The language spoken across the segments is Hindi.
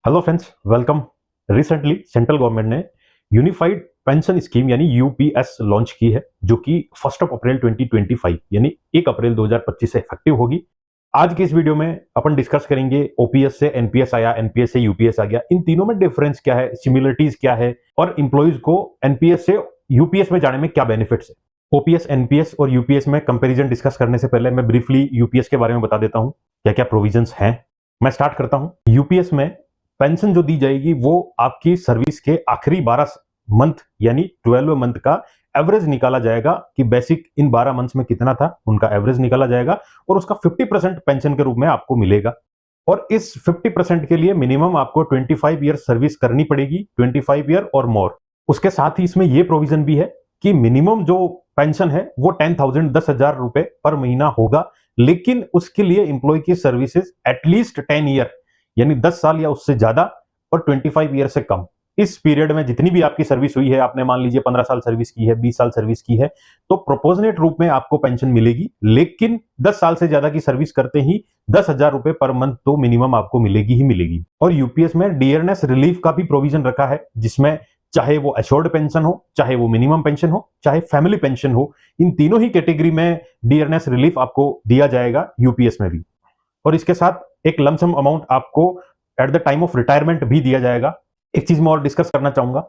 Hello friends, welcome. Recently central government ने यूनिफाइड पेंशन स्कीम यानी यूपीएस लॉन्च की है, जो कि 1 अप्रैल 2025 यानी 1 अप्रैल 2025 से इफेक्टिव होगी। आज की इस वीडियो में अपन डिस्कस करेंगे ओपीएस से एनपीएस आया, एनपीएस से यूपीएस आ गया, इन तीनों में डिफरेंस क्या है, सिमिलरिटीज क्या है और इंप्लॉइज को एनपीएस से यूपीएस में जाने में क्या बेनिफिट्स है। ओपीएस, एनपीएस और यूपीएस में कंपैरिजन डिस्कस करने से पहले मैं ब्रीफली यूपीएस के बारे में बता देता हूं क्या क्या प्रोविजंस हैं। मैं स्टार्ट करता हूं। यूपीएस में पेंशन जो दी जाएगी वो आपकी सर्विस के आखिरी 12 मंथ यानी 12वें मंथ का एवरेज निकाला जाएगा कि बेसिक इन 12 मंथ्स में कितना था, उनका एवरेज निकाला जाएगा और उसका 50% पेंशन के रूप में आपको मिलेगा। और इस 50% के लिए मिनिमम आपको 25 ईयर सर्विस करनी पड़ेगी, 25 ईयर और मोर। उसके साथ ही इसमें यह प्रोविजन भी है कि मिनिमम जो पेंशन है वो 10,000 रुपए पर महीना होगा, लेकिन उसके लिए इंप्लॉय की सर्विसेज एटलीस्ट 10 ईयर यानी 10 साल या उससे ज्यादा और 25 ईयर से कम। इस पीरियड में जितनी भी आपकी सर्विस हुई है, आपने मान लीजिए 15 साल सर्विस की है, 20 साल सर्विस की है, तो प्रोपोर्शनेट रूप में आपको पेंशन मिलेगी, लेकिन 10 साल से ज्यादा की सर्विस करते ही 10,000 रुपए पर मंथ तो मिनिमम आपको मिलेगी ही मिलेगी। और यूपीएस में डियरनेस रिलीफ का भी प्रोविजन रखा है, जिसमें चाहे वो एश्योर्ड पेंशन हो, चाहे वो मिनिमम पेंशन हो, चाहे फैमिली पेंशन हो, इन तीनों ही कैटेगरी में डियरनेस रिलीफ आपको दिया जाएगा यूपीएस में भी। और इसके साथ एक लमसम अमाउंट आपको at the time of retirement भी दिया जाएगा। एक चीज मैं और डिस्कस करना चाहूंगा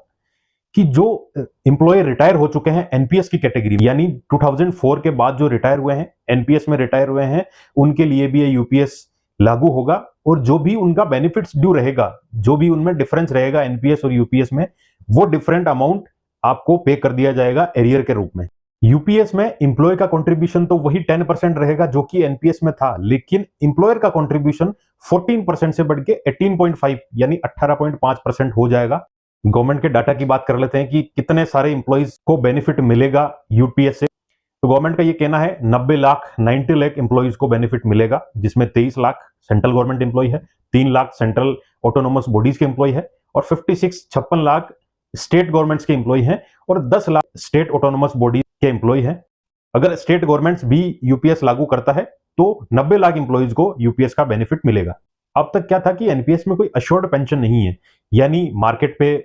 कि जो एम्प्लॉय रिटायर हो चुके हैं एनपीएस की कैटेगरी यानी 2004 के बाद जो रिटायर हुए हैं, एनपीएस में रिटायर हुए हैं, उनके लिए भी ये यूपीएस लागू होगा। और जो भी उनका बेनिफिट्स ड्यू रहेगा, जो भी उनमें डिफरेंस रहेगा एनपीएस और यूपीएस में, वो डिफरेंट अमाउंट आपको पे कर दिया जाएगा एरियर के रूप में। यूपीएस में इंप्लॉय का कंट्रीब्यूशन तो वही 10% रहेगा जो कि एनपीएस में था, लेकिन इंप्लॉयर का कंट्रीब्यूशन 14% से बढ़ के 18.5 यानी 18.5% हो जाएगा। गवर्नमेंट के डाटा की बात कर लेते हैं कि कितने सारे इंप्लॉइज को बेनिफिट मिलेगा यूपीएस से। तो गवर्नमेंट का ये कहना है 90 लाख 90 लाख इंप्लॉइज को बेनिफिट मिलेगा, जिसमें 23 लाख सेंट्रल गवर्नमेंट इंप्लॉय है, 3 लाख सेंट्रल ऑटोनोमस बॉडीज के इंप्लॉय है और 56 लाख स्टेट गवर्नमेंट्स के इंप्लॉय हैं और 10 लाख स्टेट ऑटोनोमस बॉडी के इंप्लॉय हैं। अगर स्टेट गवर्नमेंट्स भी यूपीएस लागू करता है तो 90 लाख इंप्लॉइज को यूपीएस का बेनिफिट मिलेगा। अब तक क्या था कि एनपीएस में कोई अश्योर्ड पेंशन नहीं है, यानी मार्केट पे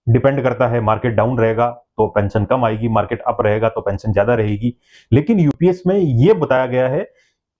डिपेंड करता है, मार्केट डाउन रहेगा तो पेंशन कम आएगी, मार्केट अप रहेगा तो पेंशन ज्यादा रहेगी। लेकिन यूपीएस में यह बताया गया है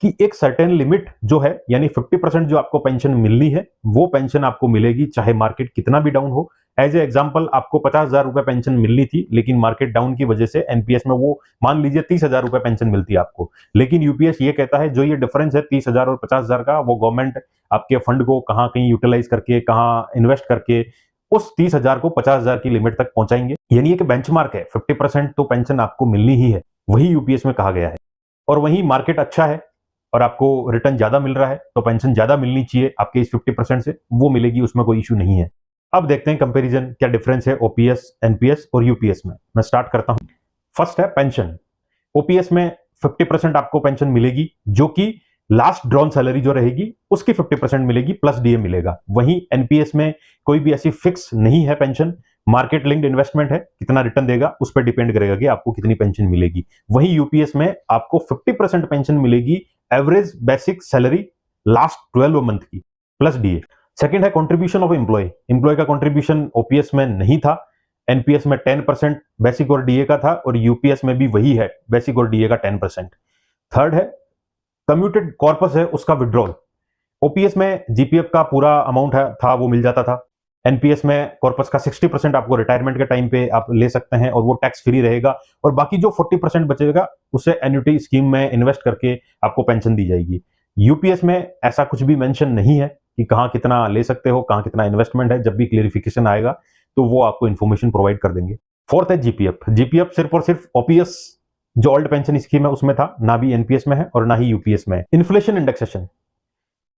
कि एक सर्टेन लिमिट जो है यानी 50% जो आपको पेंशन मिलनी है वो पेंशन आपको मिलेगी चाहे मार्केट कितना भी डाउन हो। एज ए एग्जांपल आपको 50,000 रुपए पेंशन मिलनी थी, लेकिन मार्केट डाउन की वजह से एनपीएस में वो मान लीजिए 30,000 रुपए पेंशन मिलती है आपको, लेकिन यूपीएस ये कहता है जो ये डिफरेंस है 30,000 और 50,000 का, वो गवर्नमेंट आपके फंड को कहां कहीं यूटिलाइज करके, कहां इन्वेस्ट करके उस 30,000 को 50,000 की लिमिट तक पहुंचाएंगे। यानी एक बेंचमार्क है, 50% तो पेंशन आपको मिलनी ही है, वही यूपीएस में कहा गया है। और वही मार्केट अच्छा है और आपको रिटर्न ज्यादा मिल रहा है तो पेंशन ज्यादा मिलनी चाहिए आपके इस 50% से, वो मिलेगी, उसमें कोई इश्यू नहीं है। अब देखते हैं कंपैरिजन क्या डिफरेंस है ओपीएस, एनपीएस और यूपीएस में। मैं स्टार्ट करता हूं। फर्स्ट है पेंशन। ओपीएस में 50% आपको पेंशन मिलेगी, जो कि लास्ट ड्रॉन सैलरी जो रहेगी उसकी 50% मिलेगी प्लस डीए मिलेगा। वहीं एनपीएस में कोई भी ऐसी फिक्स नहीं है पेंशन, मार्केट लिंक्ड इन्वेस्टमेंट है, कितना रिटर्न देगा उस पर डिपेंड करेगा कि आपको कितनी पेंशन मिलेगी। वहीं यूपीएस में आपको 50% पेंशन मिलेगी average basic salary last 12 month की प्लस डीए। सेकंड है कंट्रीब्यूशन ऑफ एम्प्लॉय। एम्प्लॉय का कंट्रीब्यूशन ओपीएस में नहीं था, एनपीएस में 10% बेसिक और डीए का था और यूपीएस में भी वही है, बेसिक और डीए का 10%। थर्ड है कम्यूटेड कॉर्पस है उसका विड्रॉल। ओपीएस में जीपीएफ का पूरा अमाउंट था वो मिल जाता था, एनपीएस में कॉर्पस का 60% आपको रिटायरमेंट के टाइम पे आप ले सकते हैं और वो टैक्स फ्री रहेगा, और बाकी जो 40% बचेगा उसे एन्युटी स्कीम में इन्वेस्ट करके आपको पेंशन दी जाएगी। यूपीएस में ऐसा कुछ भी मेंशन नहीं है कि कहां कितना ले सकते हो, कहां कितना इन्वेस्टमेंट है। जब भी क्लियरिफिकेशन आएगा तो वो आपको इन्फॉर्मेशन प्रोवाइड कर देंगे। फोर्थ है जीपीएफ। जीपीएफ सिर्फ और सिर्फ ओपीएस जो ओल्ड पेंशन स्कीम है उसमें था, ना भी एनपीएस में है और ना ही यूपीएस में है। Inflation indexation.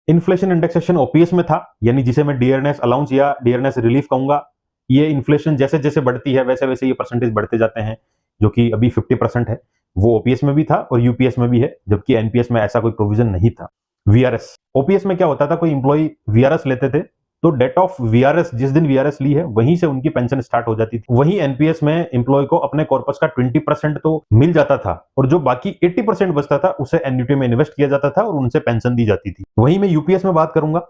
Inflation indexation OPS में था, यानी जिसे मैं डियरनेस अलाउंस या डियरनेस रिलीफ कहूंगा। ये इन्फ्लेशन जैसे जैसे बढ़ती है वैसे वैसे ये परसेंटेज बढ़ते जाते हैं, जो कि अभी 50% है, वो ओपीएस में भी था और यूपीएस में भी है, जबकि एनपीएस में ऐसा कोई प्रोविजन नहीं था। वीआरएस। ओपीएस में क्या होता था, कोई इंप्लॉय वीआरएस लेते थे तो डेट ऑफ वीआरएस, जिस दिन वीआरएस ली है वहीं से उनकी पेंशन स्टार्ट हो जाती थी। वहीं एनपीएस में एम्प्लॉय को अपने कॉर्पस का 20% तो मिल जाता था और जो बाकी 80% बचता था उसे एन्युटी में इन्वेस्ट किया जाता था और उनसे पेंशन दी जाती थी। वहीं मैं यूपीएस में बात करूंगा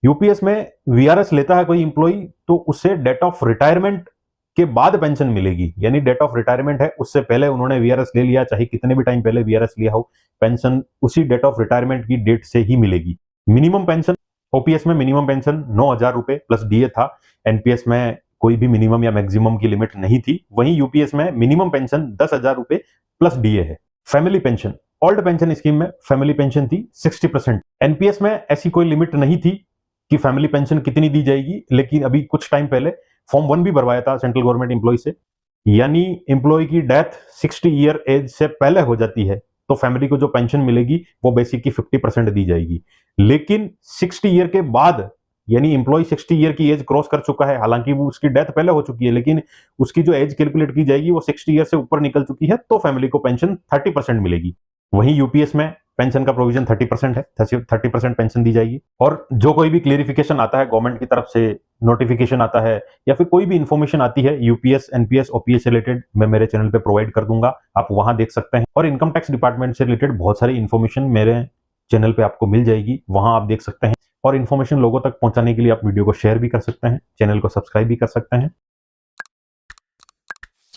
यूपीएस में वीआरएस लेता है कोई इंप्लॉई तो उससे डेट ऑफ रिटायरमेंट के बाद पेंशन मिलेगी, यानी डेट ऑफ रिटायरमेंट है उससे पहले उन्होंने वीआरएस ले लिया, चाहे कितने भी टाइम पहले वीआरएस लिया हो, पेंशन उसी डेट ऑफ रिटायरमेंट की डेट से ही मिलेगी। मिनिमम पेंशन, ओपीएस में मिनिमम पेंशन 9,000 रुपए प्लस डीए था, एनपीएस में कोई भी मिनिमम या मैक्सिमम की लिमिट नहीं थी। वहीं यूपीएस में मिनिमम पेंशन 10,000 रुपए प्लस डीए है। Family pension, old pension scheme में फैमिली पेंशन थी 60%। एनपीएस में ऐसी कोई लिमिट नहीं थी कि फैमिली पेंशन कितनी दी जाएगी, लेकिन अभी कुछ टाइम पहले फॉर्म 1 भी भरवाया था सेंट्रल गवर्नमेंट एम्प्लॉय से, यानी एम्प्लॉय की डेथ 60 ईयर एज से पहले हो जाती है तो फैमिली को जो पेंशन मिलेगी वो बेसिक की 50% दी जाएगी। लेकिन 60 ईयर के बाद, यानी एम्प्लॉय 60 ईयर की एज क्रॉस कर चुका है, हालांकि वो उसकी डेथ पहले हो चुकी है, लेकिन उसकी जो एज कैलकुलेट की जाएगी वो 60 ईयर से ऊपर निकल चुकी है, तो फैमिली को पेंशन 30% मिलेगी। वहीं यूपीएस में पेंशन का प्रोविजन 30% है, 30% पेंशन दी जाएगी। और जो कोई भी क्लेरिफिकेशन आता है गवर्नमेंट की तरफ से, नोटिफिकेशन आता है या फिर कोई भी इंफॉर्मेशन आती है यूपीएस, एनपीएस, ओपीएस से रिलेटेड, मैं मेरे चैनल पे प्रोवाइड कर दूंगा, आप वहां देख सकते हैं। और इनकम टैक्स डिपार्टमेंट से रिलेटेड बहुत सारी इंफॉर्मेशन मेरे चैनल पे आपको मिल जाएगी, वहां आप देख सकते हैं। और इन्फॉर्मेशन लोगों तक पहुंचाने के लिए आप वीडियो को शेयर भी कर सकते हैं, चैनल को सब्सक्राइब भी कर सकते हैं।